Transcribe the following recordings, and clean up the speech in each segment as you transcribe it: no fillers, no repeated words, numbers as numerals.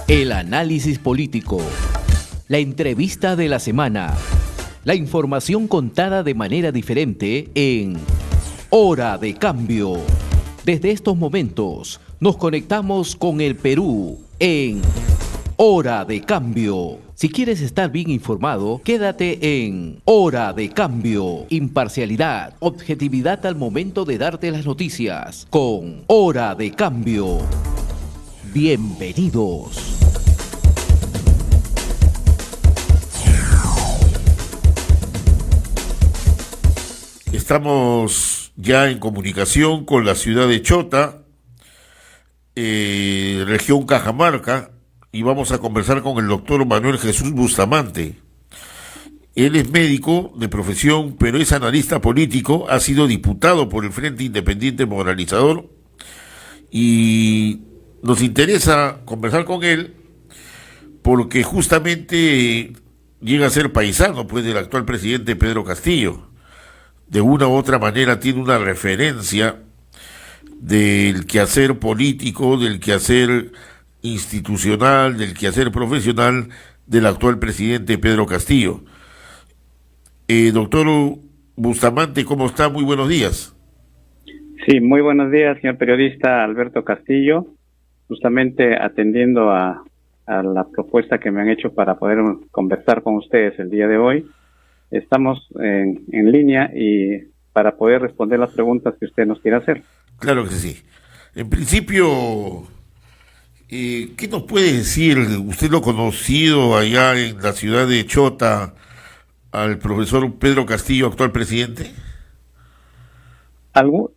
El análisis político, la entrevista de la semana, la información contada de manera diferente en Hora de Cambio. Desde estos momentos nos conectamos con el Perú en Hora de Cambio. Si quieres estar bien informado, quédate en Hora de Cambio. Imparcialidad, objetividad al momento de darte las noticias con Hora de Cambio. Bienvenidos. Estamos ya en comunicación con la ciudad de Chota, región Cajamarca, y vamos a conversar con el doctor Manuel Jesús Bustamante. Él es médico de profesión, pero es analista político, ha sido diputado por el Frente Independiente Moralizador, y nos interesa conversar con él porque justamente llega a ser paisano, pues, del actual presidente Pedro Castillo. De una u otra manera tiene una referencia del quehacer político, del quehacer institucional, del quehacer profesional del actual presidente Pedro Castillo. Doctor Bustamante, ¿cómo está? Muy buenos días. Sí, muy buenos días, señor periodista Alberto Castillo. Justamente atendiendo a la propuesta que me han hecho para poder conversar con ustedes el día de hoy. Estamos en línea y para poder responder las preguntas que usted nos quiera hacer. Claro que sí. En principio, ¿qué nos puede decir? Usted lo ha conocido allá en la ciudad de Chota al profesor Pedro Castillo, actual presidente.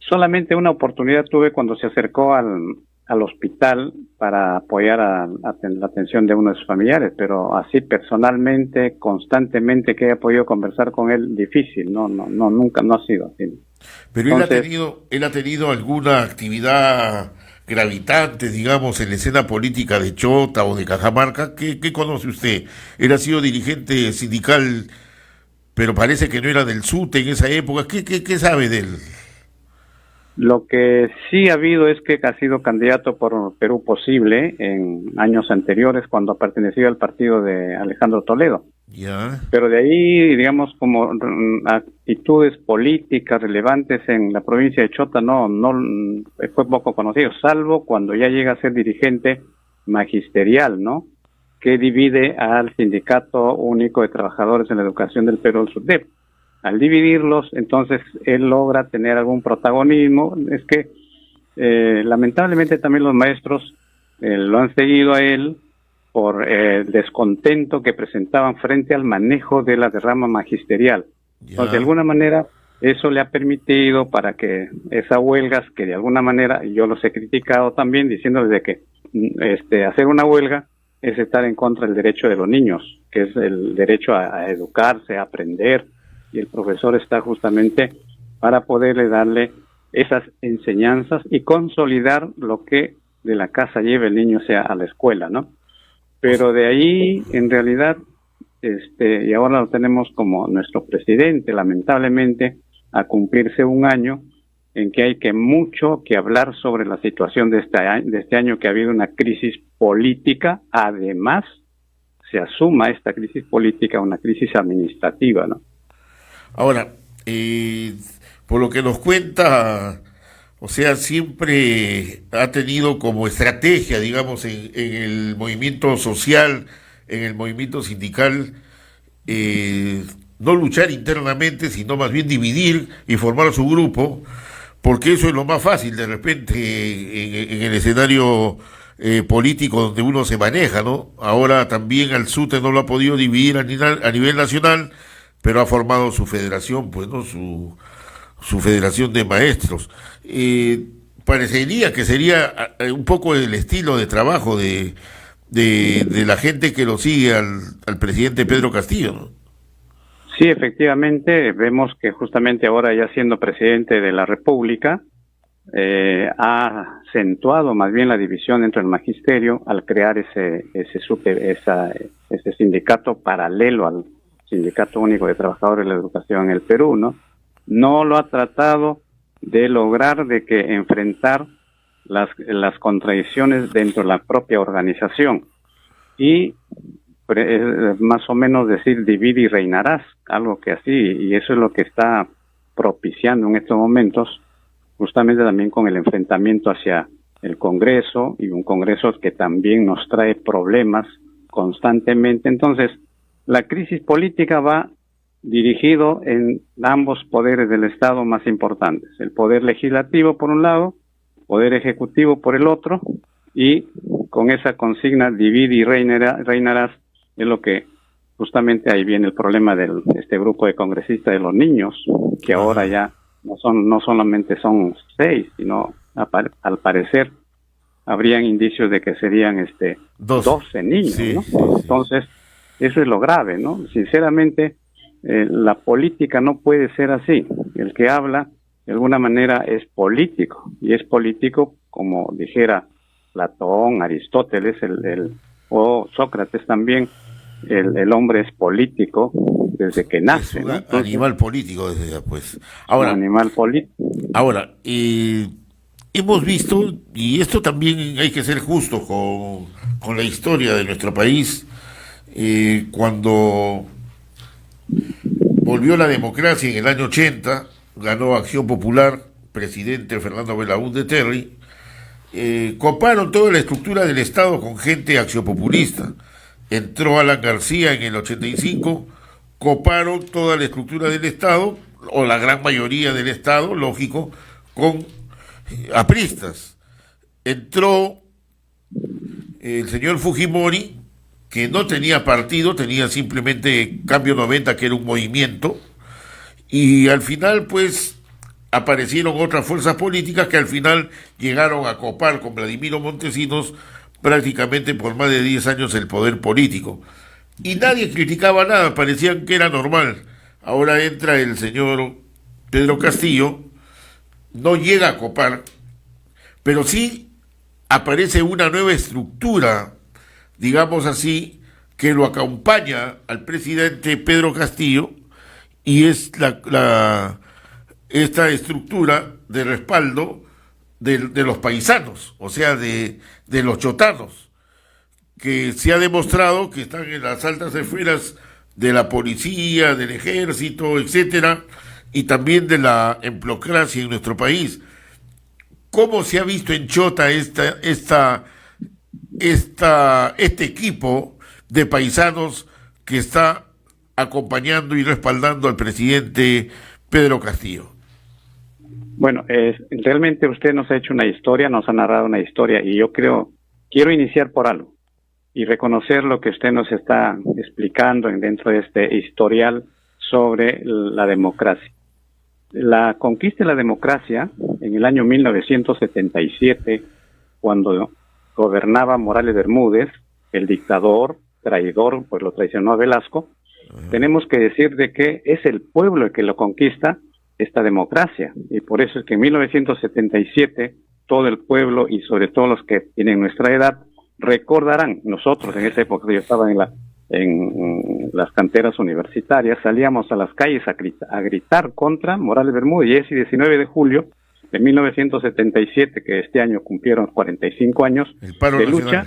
Solamente una oportunidad tuve cuando se acercó al hospital para apoyar la atención de uno de sus familiares, pero así personalmente, constantemente que he podido conversar con él, difícil, nunca, no ha sido así. Pero entonces, él ha tenido alguna actividad gravitante, digamos, en la escena política de Chota o de Cajamarca. ¿Qué conoce usted? Él ha sido dirigente sindical, pero parece que no era del SUTE en esa época. ¿Qué sabe de él? Lo que sí ha habido es que ha sido candidato por Perú Posible en años anteriores cuando pertenecía al partido de Alejandro Toledo. Ya. Pero de ahí, digamos, como actitudes políticas relevantes en la provincia de Chota no fue poco conocido, salvo cuando ya llega a ser dirigente magisterial, ¿no? Que divide al Sindicato Único de Trabajadores en la Educación del Perú, el SUTEP. Al dividirlos, entonces él logra tener algún protagonismo. Es que lamentablemente también los maestros lo han seguido a él por el descontento que presentaban frente al manejo de la derrama magisterial. Entonces, de alguna manera, eso le ha permitido para que esas huelgas, que de alguna manera yo los he criticado también, diciéndoles de que hacer una huelga es estar en contra del derecho de los niños, que es el derecho a educarse, a aprender, y el profesor está justamente para poderle darle esas enseñanzas y consolidar lo que de la casa lleve el niño sea a la escuela, ¿no? Pero de ahí, en realidad, y ahora lo tenemos como nuestro presidente, lamentablemente, a cumplirse un año en que hay mucho que hablar sobre la situación de este año, que ha habido una crisis política, además se asuma esta crisis política una crisis administrativa, ¿no? Ahora, por lo que nos cuenta, o sea, siempre ha tenido como estrategia, digamos, en el movimiento social, en el movimiento sindical, no luchar internamente, sino más bien dividir y formar su grupo, porque eso es lo más fácil de repente en el escenario político donde uno se maneja, ¿no? Ahora también al SUTE no lo ha podido dividir a nivel nacional, pero ha formado su federación, pues, ¿no? Su federación de maestros. Parecería que sería un poco el estilo de trabajo de la gente que lo sigue al presidente Pedro Castillo, ¿no? Sí, efectivamente, vemos que justamente ahora, ya siendo presidente de la República, ha acentuado más bien la división entre el magisterio al crear ese sindicato paralelo al Sindicato Único de Trabajadores de la Educación en el Perú, ¿no? No lo ha tratado de lograr de enfrentar las contradicciones dentro de la propia organización. y más o menos decir divide y reinarás, algo que así, y eso es lo que está propiciando en estos momentos, justamente también con el enfrentamiento hacia el Congreso, y un Congreso que también nos trae problemas constantemente. Entonces, la crisis política va dirigido en ambos poderes del Estado más importantes, el poder legislativo por un lado, poder ejecutivo por el otro, y con esa consigna divide y reinarás es lo que justamente ahí viene el problema de este grupo de congresistas de los niños, que ahora ya no solamente son 6, sino al parecer habrían indicios de que serían 12 niños, sí, ¿no? Sí. Entonces, eso es lo grave, ¿no? Sinceramente, la política no puede ser así. El que habla, de alguna manera, es político, y es político, como dijera Platón, Aristóteles, o Sócrates también, el hombre es político desde que nace. Es un ¿no? animal político desde ya, pues. Ahora, un animal político. Ahora, hemos visto, y esto también hay que ser justo con la historia de nuestro país, cuando volvió la democracia en el año 80, ganó Acción Popular, presidente Fernando Belaúnde Terry, coparon toda la estructura del Estado con gente acciopopulista. Entró Alan García en el 85, coparon toda la estructura del Estado, o la gran mayoría del Estado, lógico, con apristas. Entró el señor Fujimori, que no tenía partido, tenía simplemente Cambio 90, que era un movimiento, y al final pues aparecieron otras fuerzas políticas que al final llegaron a copar con Vladimiro Montesinos prácticamente por más de 10 años el poder político. Y nadie criticaba nada, parecían que era normal. Ahora entra el señor Pedro Castillo, no llega a copar, pero sí aparece una nueva estructura, digamos así, que lo acompaña al presidente Pedro Castillo, y es esta estructura de respaldo de los paisanos, o sea, de los chotanos, que se ha demostrado que están en las altas esferas de la policía, del ejército, etcétera, y también de la emplocracia en nuestro país. ¿Cómo se ha visto en Chota este equipo de paisanos que está acompañando y respaldando al presidente Pedro Castillo? Bueno, realmente usted nos ha hecho una historia, nos ha narrado una historia, y yo quiero iniciar por algo y reconocer lo que usted nos está explicando dentro de este historial sobre la democracia. La conquista de la democracia en el año 1977, cuando gobernaba Morales Bermúdez, el dictador, traidor, pues lo traicionó a Velasco. Tenemos que decir de que es el pueblo el que lo conquista, esta democracia, y por eso es que en 1977 todo el pueblo, y sobre todo los que tienen nuestra edad, recordarán. Nosotros en esa época, yo estaba en las canteras universitarias, salíamos a las calles a gritar contra Morales Bermúdez, y ese 19 de julio de 1977, que este año cumplieron 45 años de lucha,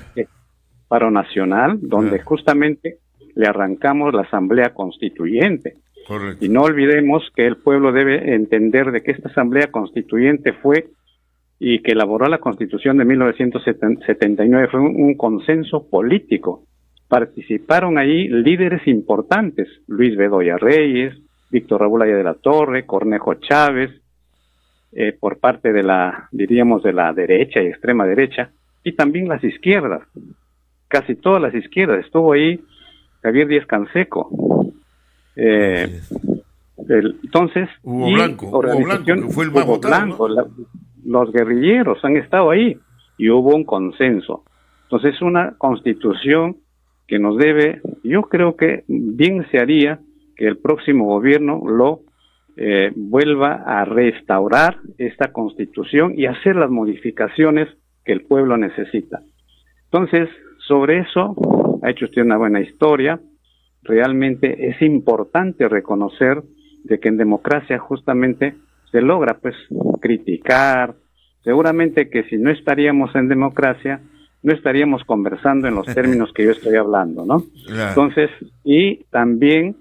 paro nacional, donde justamente le arrancamos la Asamblea Constituyente. Correcto. Y no olvidemos que el pueblo debe entender de que esta Asamblea Constituyente fue, y que elaboró la Constitución de 1979, fue un consenso político. Participaron ahí líderes importantes, Luis Bedoya Reyes, Víctor Raúl Aya de la Torre, Cornejo Chávez, por parte de diríamos, de la derecha y extrema derecha, y también las izquierdas, casi todas las izquierdas. Estuvo ahí Javier Díaz Canseco. Entonces, Hugo Blanco, que fue el más votado, ¿no? Los guerrilleros han estado ahí, y hubo un consenso. Entonces, una constitución que nos debe, yo creo que bien se haría que el próximo gobierno vuelva a restaurar esta constitución y hacer las modificaciones que el pueblo necesita. Entonces, sobre eso ha hecho usted una buena historia. Realmente es importante reconocer de que en democracia justamente se logra pues criticar. Seguramente que si no estaríamos en democracia, no estaríamos conversando en los términos que yo estoy hablando, ¿no? Claro. Entonces, y también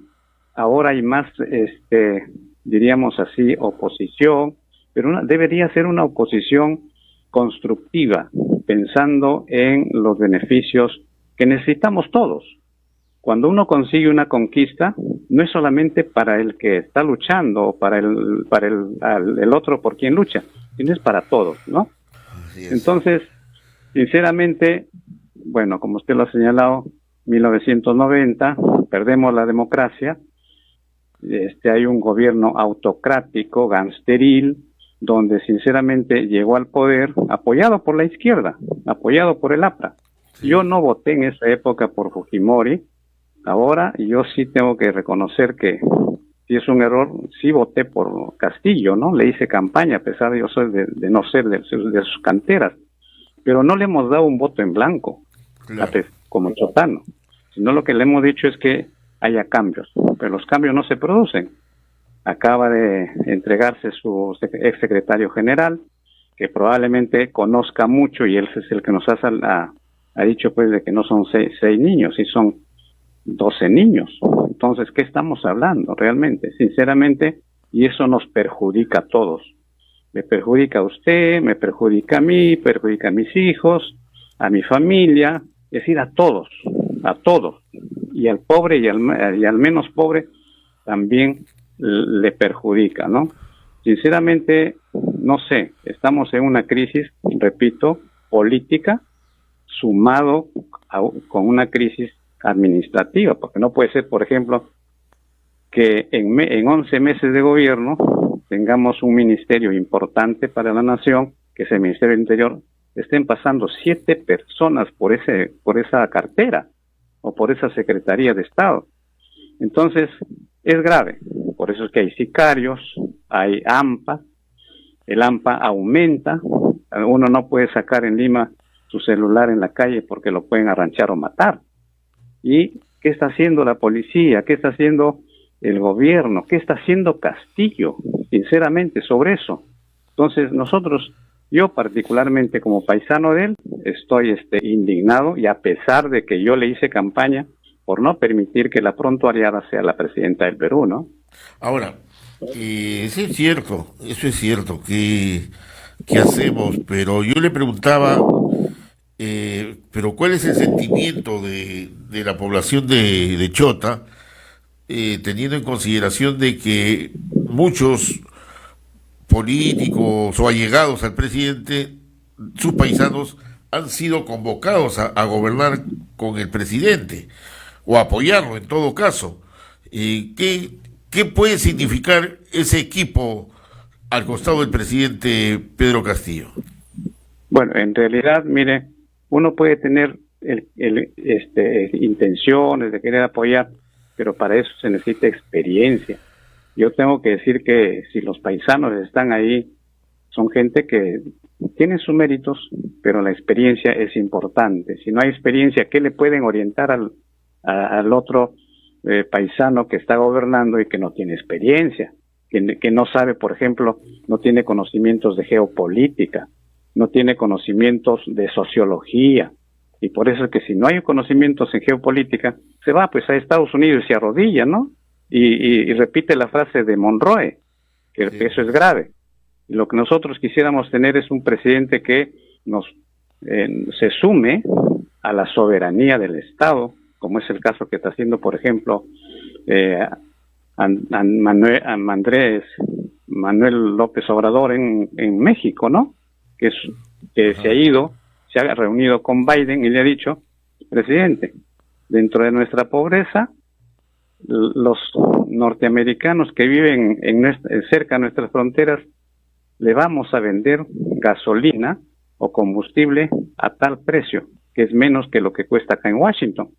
ahora hay más, diríamos así, oposición, pero debería ser una oposición constructiva, pensando en los beneficios que necesitamos todos. Cuando uno consigue una conquista, no es solamente para el que está luchando o para el otro por quien lucha, sino es para todos, ¿no? Así es. Entonces, sinceramente, bueno, como usted lo ha señalado, 1990, perdemos la democracia, hay un gobierno autocrático, gangsteril, donde sinceramente llegó al poder apoyado por la izquierda, apoyado por el APRA. Sí. Yo no voté en esa época por Fujimori. Ahora yo sí tengo que reconocer que si es un error, sí voté por Castillo, ¿no? Le hice campaña, a pesar de yo soy de no ser de sus canteras, pero no le hemos dado un voto en blanco, Claro. como Chotano, sino lo que le hemos dicho es que haya cambios, pero los cambios no se producen. Acaba de entregarse su exsecretario general, que probablemente conozca mucho, y él es el que nos ha dicho pues de que no son seis niños, y son 12 niños. Entonces, ¿qué estamos hablando realmente? Sinceramente, y eso nos perjudica a todos. Me perjudica a usted, me perjudica a mí, perjudica a mis hijos, a mi familia, es decir, a todos. Y al pobre y al menos pobre también le perjudica, ¿no? Sinceramente, no sé, estamos en una crisis, repito, política, sumado con una crisis administrativa, porque no puede ser, por ejemplo, que en 11 meses de gobierno tengamos un ministerio importante para la nación, que es el Ministerio del Interior, estén pasando 7 personas por esa cartera o por esa Secretaría de Estado. Entonces, es grave. Por eso es que hay sicarios, hay AMPA, el AMPA aumenta, uno no puede sacar en Lima su celular en la calle porque lo pueden arranchar o matar. ¿Y qué está haciendo la policía? ¿Qué está haciendo el gobierno? ¿Qué está haciendo Castillo? Sinceramente, sobre eso. Entonces, yo particularmente como paisano de él, estoy indignado, y a pesar de que yo le hice campaña por no permitir que la prontuariada sea la presidenta del Perú, ¿no? Ahora, sí es cierto, eso es cierto, que hacemos, pero yo le preguntaba, pero ¿cuál es el sentimiento de la población de Chota, teniendo en consideración de que muchos políticos o allegados al presidente, sus paisanos, han sido convocados a gobernar con el presidente, o a apoyarlo en todo caso? ¿Qué puede significar ese equipo al costado del presidente Pedro Castillo? Bueno, en realidad, mire, uno puede tener intenciones de querer apoyar, pero para eso se necesita experiencia. Yo tengo que decir que si los paisanos están ahí, son gente que tiene sus méritos, pero la experiencia es importante. Si no hay experiencia, ¿qué le pueden orientar al otro paisano que está gobernando y que no tiene experiencia? Que no sabe, por ejemplo, no tiene conocimientos de geopolítica, no tiene conocimientos de sociología, y por eso es que si no hay conocimientos en geopolítica, se va pues a Estados Unidos y se arrodilla, ¿no? Y repite la frase de Monroe, que Sí. eso es grave. Y lo que nosotros quisiéramos tener es un presidente que se sume a la soberanía del Estado, como es el caso que está haciendo, por ejemplo, Manuel López Obrador en México, ¿no? Que se ha ido, se ha reunido con Biden y le ha dicho: presidente, dentro de nuestra pobreza, los norteamericanos que viven cerca de nuestras fronteras, le vamos a vender gasolina o combustible a tal precio, que es menos que lo que cuesta acá en Washington.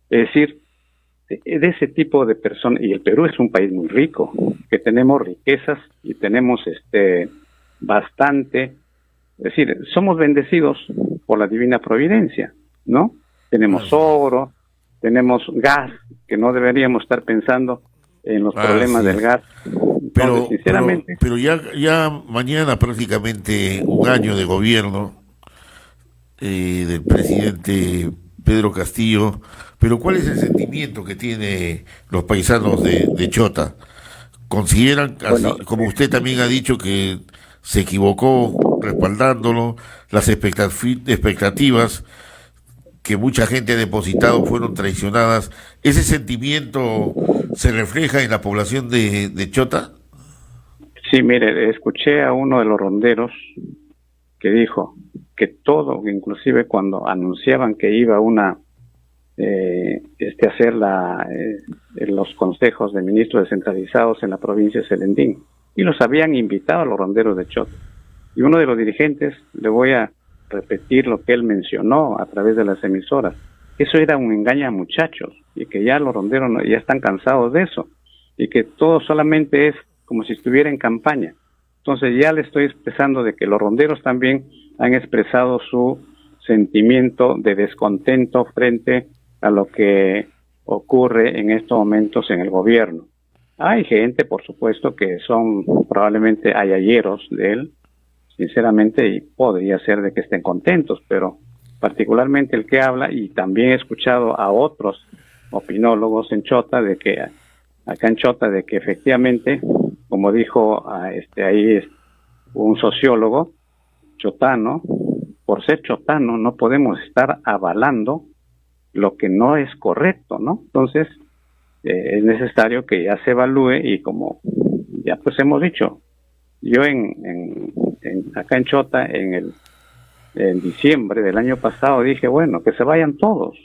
Es decir, de ese tipo de personas, y el Perú es un país muy rico, que tenemos riquezas y tenemos bastante, es decir, somos bendecidos por la divina providencia, ¿no? Tenemos oro, tenemos gas, que no deberíamos estar pensando en los problemas del gas. Entonces, sinceramente, pero ya mañana prácticamente un año de gobierno, del presidente Pedro Castillo, pero ¿cuál es el sentimiento que tienen los paisanos de Chota? ¿Consideran, así, Bueno, como usted también ha dicho, que se equivocó respaldándolo, las expectativas que mucha gente ha depositado fueron traicionadas? ¿Ese sentimiento se refleja en la población de Chota? sí, mire, escuché a uno de los ronderos que dijo que todo, inclusive cuando anunciaban que iba a hacer los consejos de ministros descentralizados en la provincia de Selendín, y los habían invitado a los ronderos de Chota. Y uno de los dirigentes, le voy a repetir lo que él mencionó a través de las emisoras, eso era un engaño a muchachos, y que ya los ronderos ya están cansados de eso, y que todo solamente es como si estuviera en campaña. Entonces ya le estoy expresando de que los ronderos también han expresado su sentimiento de descontento frente a lo que ocurre en estos momentos en el gobierno. Hay gente, por supuesto, que son probablemente ayayeros de él, sinceramente, y podría ser de que estén contentos, pero particularmente el que habla, y también he escuchado a otros opinólogos en Chota, de que acá en Chota, de que efectivamente, como dijo ahí un sociólogo chotano, por ser chotano no podemos estar avalando lo que no es correcto, ¿no? Entonces, es necesario que ya se evalúe, y como ya pues hemos dicho, yo acá en Chota, en diciembre del año pasado, dije, bueno, que se vayan todos,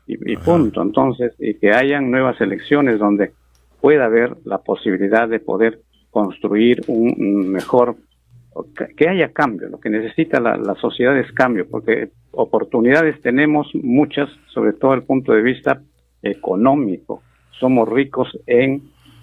y punto. Entonces, y que hayan nuevas elecciones donde pueda haber la posibilidad de poder construir un mejor, que haya cambio. Lo que necesita la sociedad es cambio, porque oportunidades tenemos muchas, sobre todo desde el punto de vista económico. Somos ricos en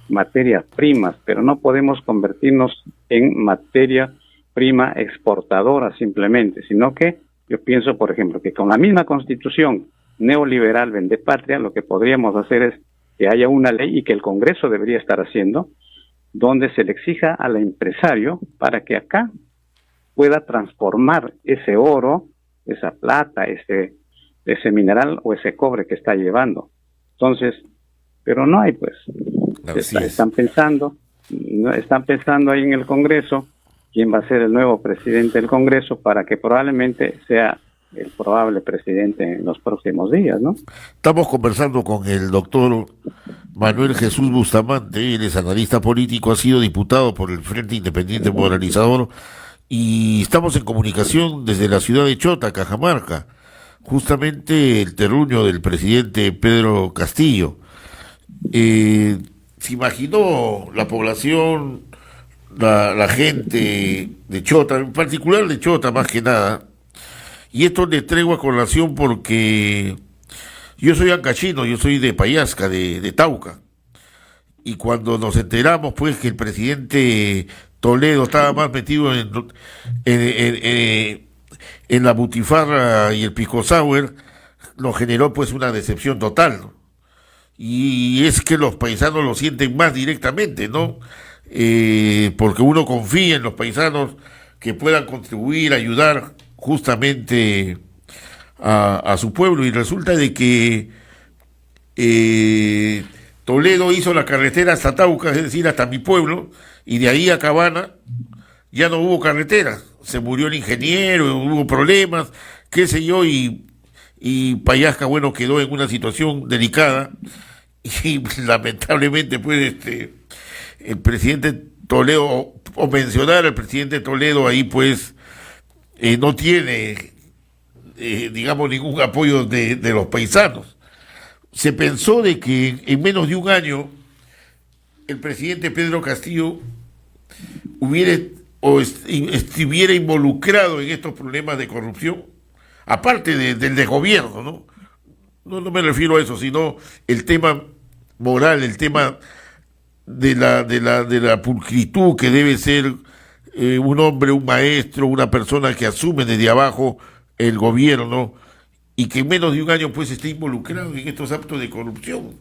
materias primas, pero no podemos convertirnos en materia prima exportadora simplemente, sino que yo pienso, por ejemplo, que con la misma constitución neoliberal vendepatria, lo que podríamos hacer es que haya una ley, y que el Congreso debería estar haciendo, donde se le exija al empresario para que acá pueda transformar ese oro, esa plata, ese mineral o ese cobre que está llevando. Entonces, pero no hay, pues. Están pensando ahí en el Congreso quién va a ser el nuevo presidente del Congreso, para que probablemente sea el probable presidente en los próximos días, ¿no? Estamos conversando con el doctor Manuel Jesús Bustamante. Él es analista político, ha sido diputado por el Frente Independiente Moralizador, y estamos en comunicación desde la ciudad de Chota, Cajamarca, justamente el terruño del presidente Pedro Castillo. ¿Se imaginó la población, la gente de Chota, en particular de Chota más que nada? Y esto le traigo a colación porque yo soy ancachino, yo soy de Payasca, de Tauca. Y cuando nos enteramos, pues, que el presidente Toledo estaba más metido en la butifarra y el pisco sour, nos generó, pues, una decepción total, ¿no? Y es que los paisanos lo sienten más directamente, ¿no? Porque uno confía en los paisanos que puedan contribuir, ayudar justamente a su pueblo, y resulta de que Toledo hizo la carretera hasta Tauca, es decir, hasta mi pueblo, y de ahí a Cabana ya no hubo carretera, se murió el ingeniero, hubo problemas, qué sé yo, y Payasca, bueno, quedó en una situación delicada, y lamentablemente, pues, el presidente Toledo, o mencionar al presidente Toledo ahí, pues, no tiene, digamos, ningún apoyo de los paisanos. Se pensó de que en menos de un año el presidente Pedro Castillo estuviera involucrado en estos problemas de corrupción, aparte del desgobierno, ¿no? No me refiero a eso, sino el tema moral, el tema de la pulcritud que debe ser un hombre, un maestro, una persona que asume desde abajo el gobierno, y que en menos de un año, pues, esté involucrado en estos actos de corrupción.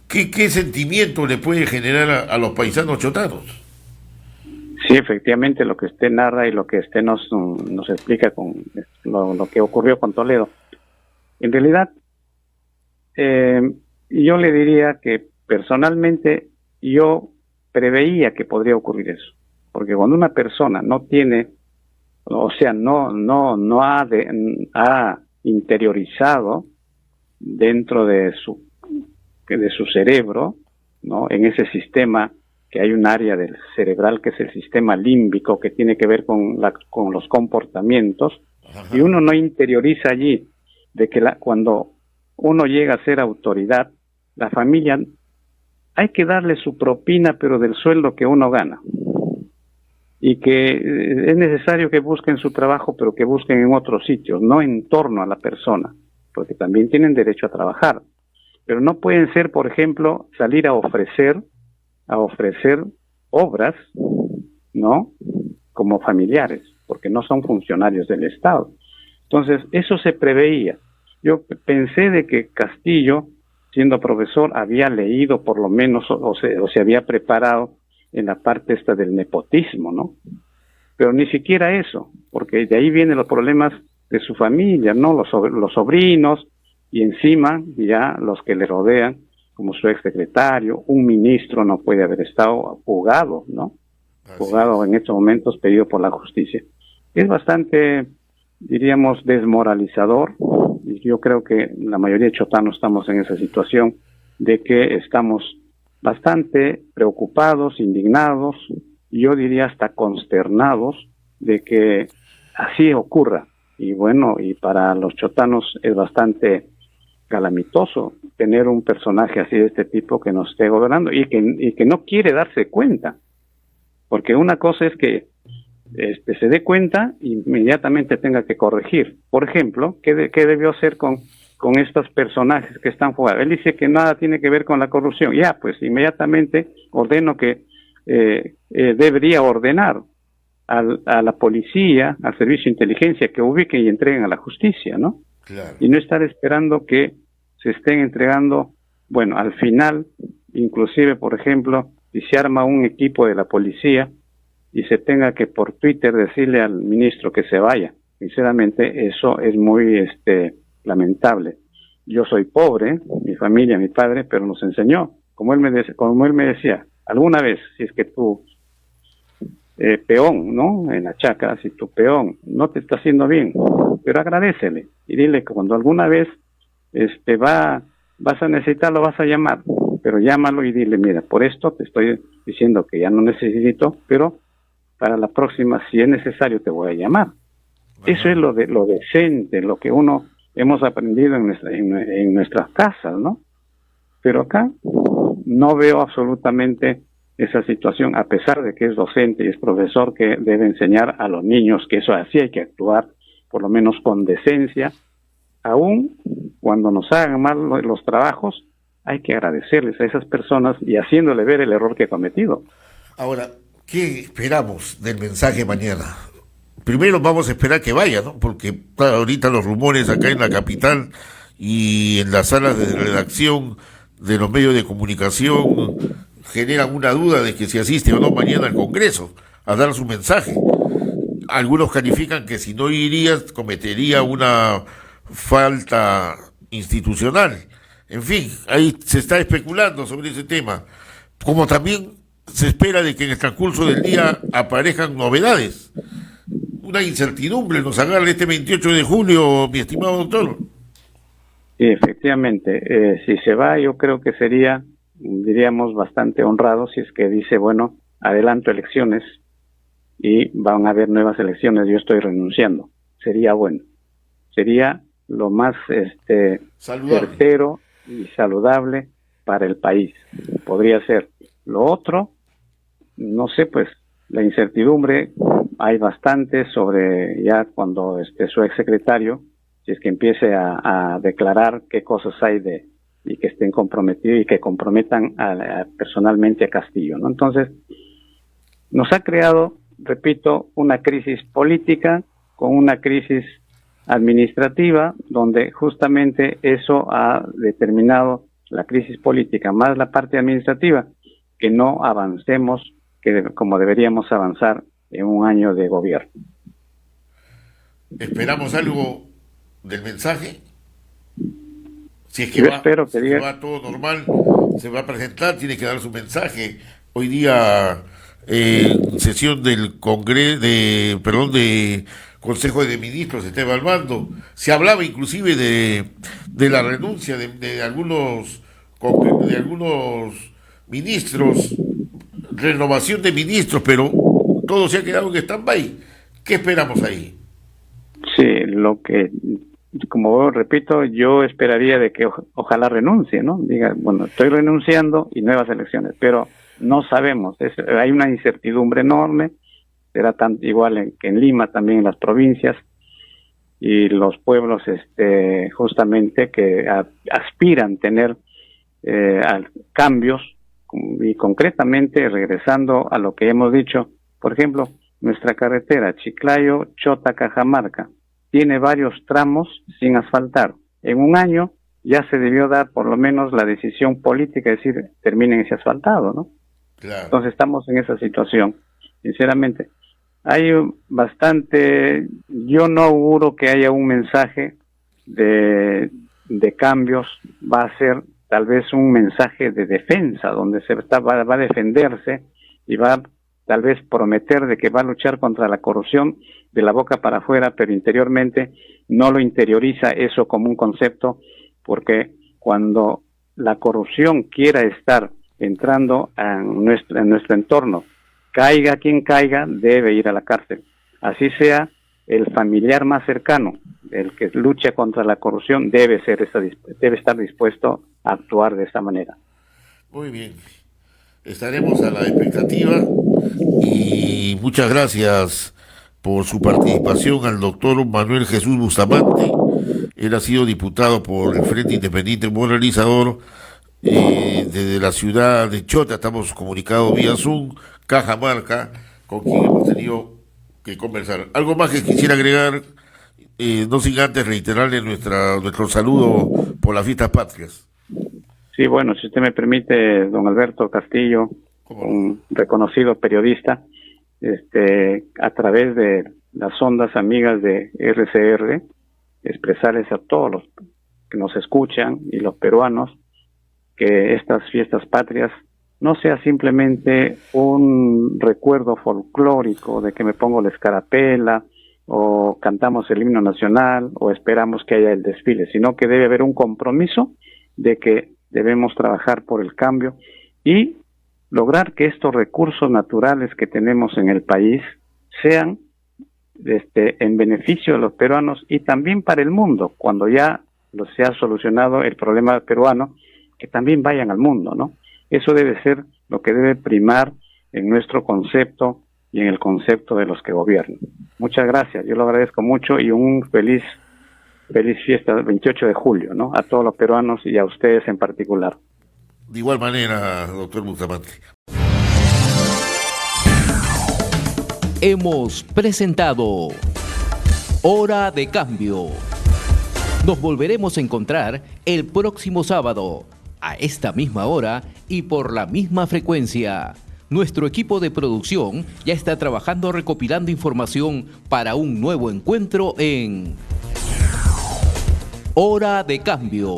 ¿Qué sentimiento le puede generar a los paisanos chotanos? Sí, efectivamente, lo que usted narra y lo que usted nos explica con lo que ocurrió con Toledo. En realidad, yo le diría que personalmente yo preveía que podría ocurrir eso, porque cuando una persona no tiene, o sea, no ha interiorizado dentro de su cerebro, ¿no? En ese sistema, que hay un área del cerebral que es el sistema límbico, que tiene que ver con los comportamientos. Ajá. Y uno no interioriza allí de que cuando uno llega a ser autoridad, la familia hay que darle su propina, pero del sueldo que uno gana. Y que es necesario que busquen su trabajo, pero que busquen en otros sitios, no en torno a la persona, porque también tienen derecho a trabajar. Pero no pueden ser, por ejemplo, salir a ofrecer obras, ¿no? Como familiares, porque no son funcionarios del Estado. Entonces, eso se preveía. Yo pensé de que Castillo, siendo profesor, había leído por lo menos, o se había preparado en la parte esta del nepotismo, ¿no? Pero ni siquiera eso, porque de ahí vienen los problemas de su familia, ¿no? Los sobrinos, y encima ya los que le rodean, como su exsecretario, un ministro no puede haber estado fugado, ¿no? Fugado en estos momentos, pedido por la justicia. Es bastante, diríamos, desmoralizador, y yo creo que la mayoría de chotanos estamos en esa situación de que estamos bastante preocupados, indignados, y yo diría hasta consternados de que así ocurra. Y bueno, y para los chotanos es bastante calamitoso tener un personaje así de este tipo que nos esté gobernando y que no quiere darse cuenta, porque una cosa es que se dé cuenta e inmediatamente tenga que corregir. Por ejemplo, ¿qué debió hacer con estos personajes que están fugados? Él dice que nada tiene que ver con la corrupción. Ya, pues inmediatamente ordeno que debería ordenar a la policía, al servicio de inteligencia, que ubiquen y entreguen a la justicia, ¿no? Claro. Y no estar esperando que se estén entregando, bueno, al final, inclusive, por ejemplo, si se arma un equipo de la policía y se tenga que por Twitter decirle al ministro que se vaya. Sinceramente, eso es muy lamentable. Yo soy pobre, mi familia, mi padre, pero nos enseñó, como él me decía, alguna vez, si es que tú peón, ¿no? En la chacra, si tu peón no te está haciendo bien, pero agradécele y dile que cuando alguna vez vas a necesitarlo, vas a llamar, pero llámalo y dile, mira, por esto te estoy diciendo que ya no necesito, pero para la próxima, si es necesario, te voy a llamar. Ajá. Eso es lo decente, lo que uno hemos aprendido en nuestras casas, ¿no? Pero acá no veo absolutamente esa situación, a pesar de que es docente y es profesor que debe enseñar a los niños que eso así hay que actuar, por lo menos con decencia. Aún cuando nos hagan mal los trabajos, hay que agradecerles a esas personas y haciéndole ver el error que ha cometido. Ahora, ¿qué esperamos del mensaje mañana? Primero vamos a esperar que vaya, ¿no? Porque ahorita los rumores acá en la capital y en las salas de redacción de los medios de comunicación generan una duda de que si asiste o no mañana al Congreso a dar su mensaje. Algunos califican que si no iría cometería una falta institucional. En fin, ahí se está especulando sobre ese tema. Como también se espera de que en el transcurso del día aparezcan novedades. Una incertidumbre nos agarra este 28 de julio, mi estimado doctor. Sí, efectivamente. Si se va, yo creo que sería, diríamos, bastante honrado si es que dice, bueno, adelanto elecciones y van a haber nuevas elecciones, yo estoy renunciando. Sería bueno. Sería lo más certero y saludable para el país. Podría ser. Lo otro, no sé, pues la incertidumbre hay bastante sobre ya cuando su exsecretario, si es que empiece a declarar qué cosas hay y que estén comprometidos y que comprometan personalmente a Castillo, ¿no? Entonces, nos ha creado, repito, una crisis política con una crisis administrativa, donde justamente eso ha determinado la crisis política más la parte administrativa, que no avancemos como deberíamos avanzar en un año de gobierno. ¿Esperamos algo del mensaje? Si es que Yo espero que diga. va todo normal, se va a presentar, tiene que dar su mensaje. Hoy día, sesión del Congreso, de Consejo de Ministros, se está evaluando. Se hablaba inclusive de la renuncia de algunos ministros, renovación de ministros, pero todo se ha quedado en stand-by. ¿Qué esperamos ahí? Sí, como repito, yo esperaría de que ojalá renuncie, ¿no? Diga, bueno, estoy renunciando y nuevas elecciones, pero no sabemos, hay una incertidumbre enorme, será tan igual que en Lima, también en las provincias, y los pueblos justamente que aspiran tener cambios, y concretamente regresando a lo que hemos dicho, por ejemplo, nuestra carretera Chiclayo-Chota-Cajamarca tiene varios tramos sin asfaltar. En un año ya se debió dar por lo menos la decisión política, es decir, terminen ese asfaltado, ¿no? Claro. Entonces estamos en esa situación. Sinceramente, hay bastante, yo no auguro que haya un mensaje de cambios, va a ser tal vez un mensaje de defensa, donde va a defenderse y va tal vez prometer de que va a luchar contra la corrupción de la boca para afuera, pero interiormente no lo interioriza eso como un concepto, porque cuando la corrupción quiera estar entrando en nuestro entorno, caiga quien caiga, debe ir a la cárcel. Así sea el familiar más cercano, el que lucha contra la corrupción, debe estar dispuesto a actuar de esa manera. Muy bien. Estaremos a la expectativa y muchas gracias por su participación al doctor Manuel Jesús Bustamante. Él ha sido diputado por el Frente Independiente Moralizador desde la ciudad de Chota. Estamos comunicados vía Zoom, Cajamarca, con quien hemos tenido que conversar. ¿Algo más que quisiera agregar? No sin antes reiterarle nuestro saludo por las fiestas patrias. Sí, bueno, si usted me permite, don Alberto Castillo, un reconocido periodista, a través de las ondas amigas de RCR, expresarles a todos los que nos escuchan y los peruanos que estas fiestas patrias no sea simplemente un recuerdo folclórico de que me pongo la escarapela o cantamos el himno nacional o esperamos que haya el desfile, sino que debe haber un compromiso de que debemos trabajar por el cambio y lograr que estos recursos naturales que tenemos en el país sean en beneficio de los peruanos y también para el mundo, cuando ya se ha solucionado el problema peruano, que también vayan al mundo, ¿no? Eso debe ser lo que debe primar en nuestro concepto y en el concepto de los que gobiernan. Muchas gracias, yo lo agradezco mucho y un feliz fiesta del 28 de julio, ¿no? A todos los peruanos y a ustedes en particular. De igual manera, doctor Bustamante. Hemos presentado Hora de Cambio. Nos volveremos a encontrar el próximo sábado, a esta misma hora y por la misma frecuencia. Nuestro equipo de producción ya está trabajando recopilando información para un nuevo encuentro en Hora de Cambio.